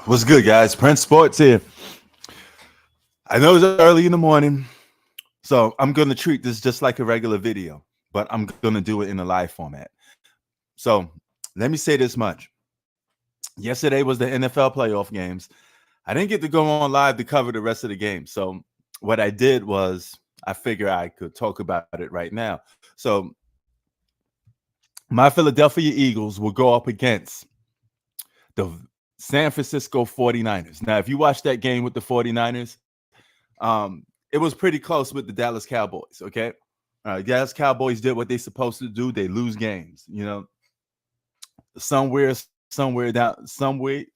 What's good, guys? Prince Sports here. I know it's early in the morning, so I'm going to treat this just like a regular video, but I'm going to do it in a live format. So let me say this much. Yesterday was the NFL playoff games. I didn't get to go on live to cover the rest of the game. So what I did was I figured I could talk about it right now. So my Philadelphia Eagles will go up against the San Francisco 49ers. Now, if you watch that game with the 49ers, it was pretty close with the Dallas Cowboys, okay? Dallas Cowboys did what they're supposed to do. They lose games, somewhere down, some way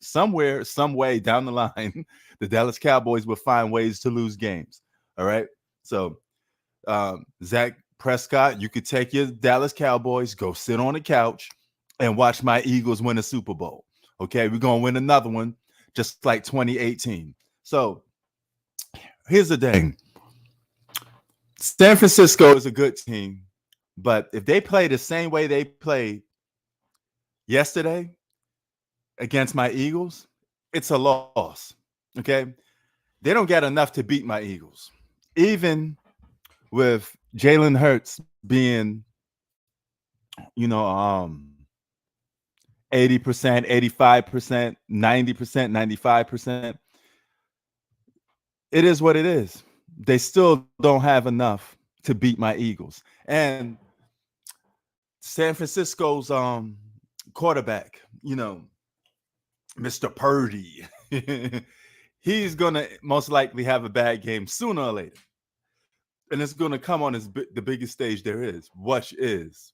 down the line, the Dallas Cowboys will find ways to lose games, all right? So, Zach Prescott, you could take your Dallas Cowboys, go sit on the couch and watch my Eagles win a Super Bowl. Okay, we're going to win another one just like 2018. So here's the thing. San Francisco is a good team, but if they play the same way they played yesterday against my Eagles, it's a loss. Okay, they don't get enough to beat my Eagles. Even with Jalen Hurts being, 80%, 85%, 90%, 95%. It is what it is. They still don't have enough to beat my Eagles. And San Francisco's quarterback, Mr. Purdy, he's going to most likely have a bad game sooner or later. And it's going to come on the biggest stage there is, which is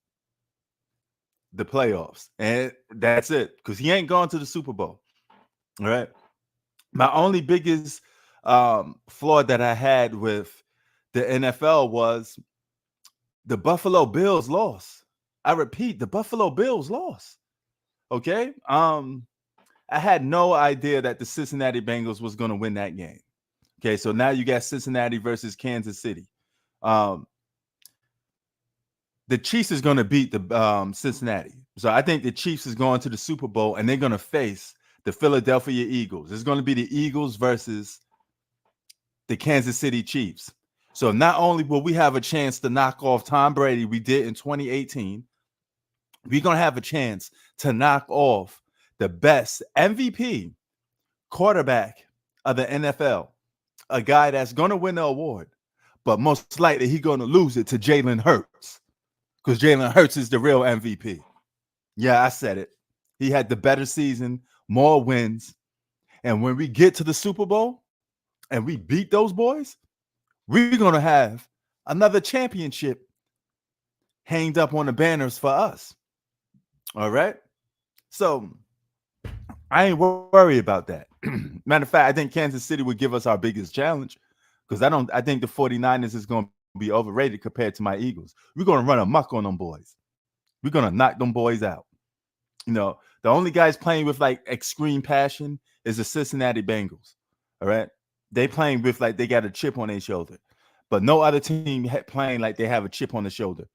the playoffs. And that's it, because he ain't gone to the Super Bowl. All right. My only biggest flaw that I had with the NFL was the Buffalo Bills lost. I repeat, the Buffalo Bills lost. Okay. I had no idea that the Cincinnati Bengals was going to win that game. Okay. So now you got Cincinnati versus Kansas City. The Chiefs is going to beat the Cincinnati. So I think the Chiefs is going to the Super Bowl and they're going to face the Philadelphia Eagles. It's going to be the Eagles versus the Kansas City Chiefs. So not only will we have a chance to knock off Tom Brady, we did in 2018, we're going to have a chance to knock off the best MVP quarterback of the NFL, a guy that's going to win the award, but most likely he's going to lose it to Jalen Hurts, because Jalen Hurts is the real MVP. Yeah, I said it. He had the better season, more wins. And when we get to the Super Bowl and we beat those boys, we're going to have another championship hanged up on the banners for us. All right? So I ain't worried about that. Matter of fact, I think Kansas City would give us our biggest challenge, because I think the 49ers is going to be overrated compared to my Eagles. We're going to run amok on them boys. We're going to knock them boys out. The only guys playing with like extreme passion is the Cincinnati Bengals. All right. They playing with like they got a chip on their shoulder, but no other team playing like they have a chip on the shoulder,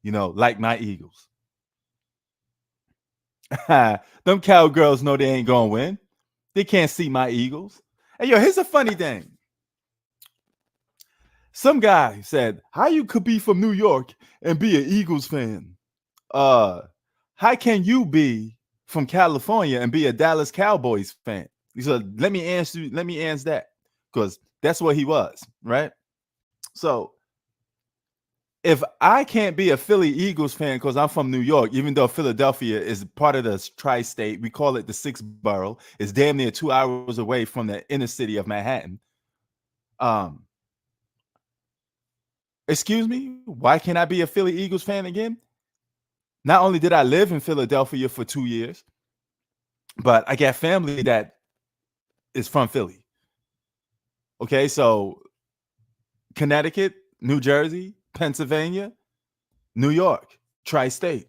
like my Eagles. Them cowgirls know they ain't going to win. They can't see my Eagles. Hey, here's a funny thing. Some guy said, how you could be from New York and be an Eagles fan? How can you be from California and be a Dallas Cowboys fan? He said, let me answer that, because that's what he was, right? So if I can't be a Philly Eagles fan because I'm from New York, even though Philadelphia is part of the tri-state, we call it the sixth borough, it's damn near 2 hours away from the inner city of Manhattan. Excuse me, why can't I be a Philly Eagles fan again? Not only did I live in Philadelphia for 2 years, but I got family that is from Philly. Okay, so Connecticut, New Jersey, Pennsylvania, New York, tri-state.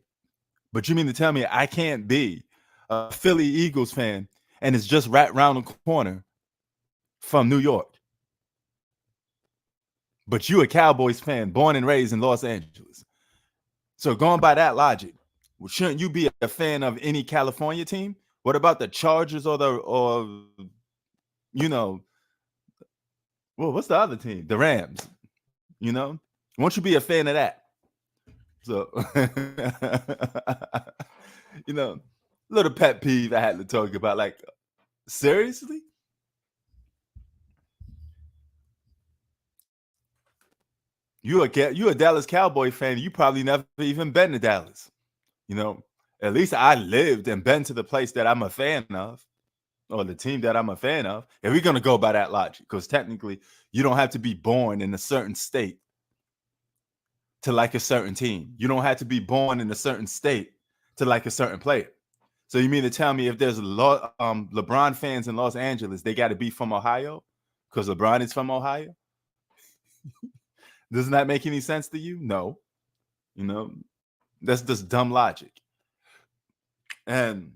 But you mean to tell me I can't be a Philly Eagles fan and it's just right around the corner from New York? But you a Cowboys fan, born and raised in Los Angeles. So going by that logic, shouldn't you be a fan of any California team? What about the Chargers or you know, well, what's the other team? The Rams. You know, won't you be a fan of that? So, you know, little pet peeve I had to talk about. Like, seriously? You a Dallas Cowboy fan? You probably never even been to Dallas. You know, at least I lived and been to the place that I'm a fan of, or the team that I'm a fan of. If we're gonna go by that logic, because technically you don't have to be born in a certain state to like a certain team. You don't have to be born in a certain state to like a certain player. So you mean to tell me if there's LeBron fans in Los Angeles, they got to be from Ohio because LeBron is from Ohio? Doesn't that make any sense to you? No. You know, that's just dumb logic. And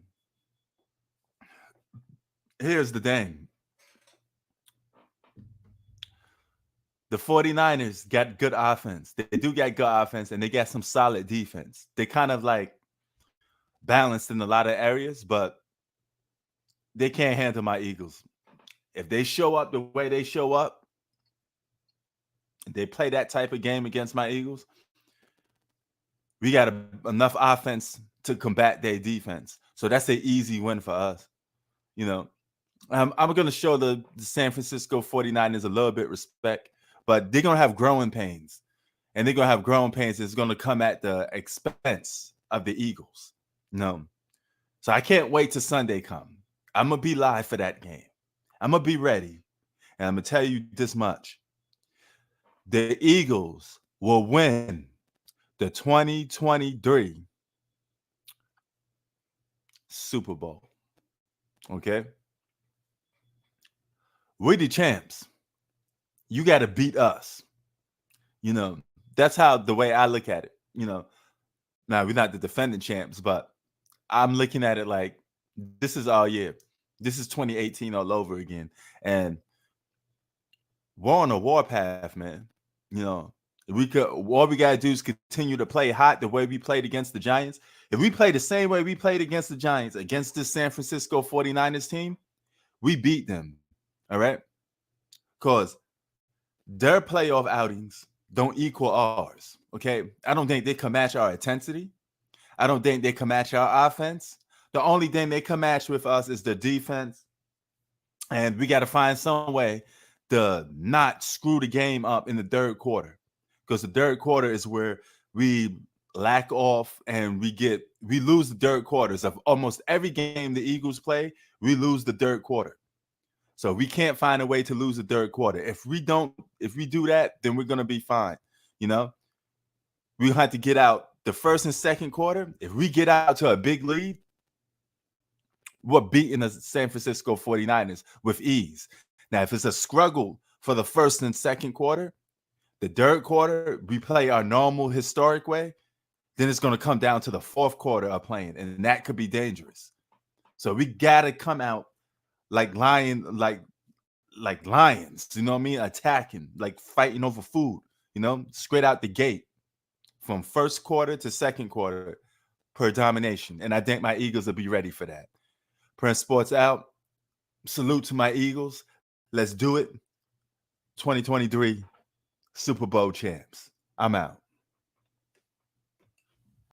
here's the thing. The 49ers got good offense. They do get good offense and they got some solid defense. They kind of like balanced in a lot of areas, but they can't handle my Eagles. If they show up the way they show up, they play that type of game against my Eagles, we got enough offense to combat their defense. So that's an easy win for us. You know, I'm going to show the San Francisco 49ers a little bit respect, but they're going to have growing pains. And they're going to have growing pains that's going to come at the expense of the Eagles. No. So I can't wait till Sunday come. I'm going to be live for that game. I'm going to be ready. And I'm going to tell you this much. The Eagles will win the 2023 Super Bowl. Okay? We're the champs. You got to beat us. You know, that's how the way I look at it. You know, now we're not the defending champs, but I'm looking at it like this is all year. This is 2018 all over again. And we're on a warpath, man. You know, all we gotta do is continue to play hot the way we played against the Giants. If we play the same way we played against the Giants, against this San Francisco 49ers team, we beat them. All right. Because their playoff outings don't equal ours. Okay. I don't think they can match our intensity. I don't think they can match our offense. The only thing they can match with us is the defense. And we got to find some way to not screw the game up in the third quarter. Because the third quarter is where we lack off and we lose the third quarters of almost every game the Eagles play. We lose the third quarter. So we can't find a way to lose the third quarter. If we do that, then we're going to be fine. You know, we have to get out the first and second quarter. If we get out to a big lead, we're beating the San Francisco 49ers with ease. Now, if it's a struggle for the first and second quarter, the third quarter, we play our normal historic way, then it's going to come down to the fourth quarter of playing, and that could be dangerous. So we got to come out like lions, you know what I mean? Attacking, like fighting over food, you know, straight out the gate from first quarter to second quarter per domination. And I think my Eagles will be ready for that. Prince Sports out. Salute to my Eagles. Let's do it. 2023 Super Bowl champs. I'm out.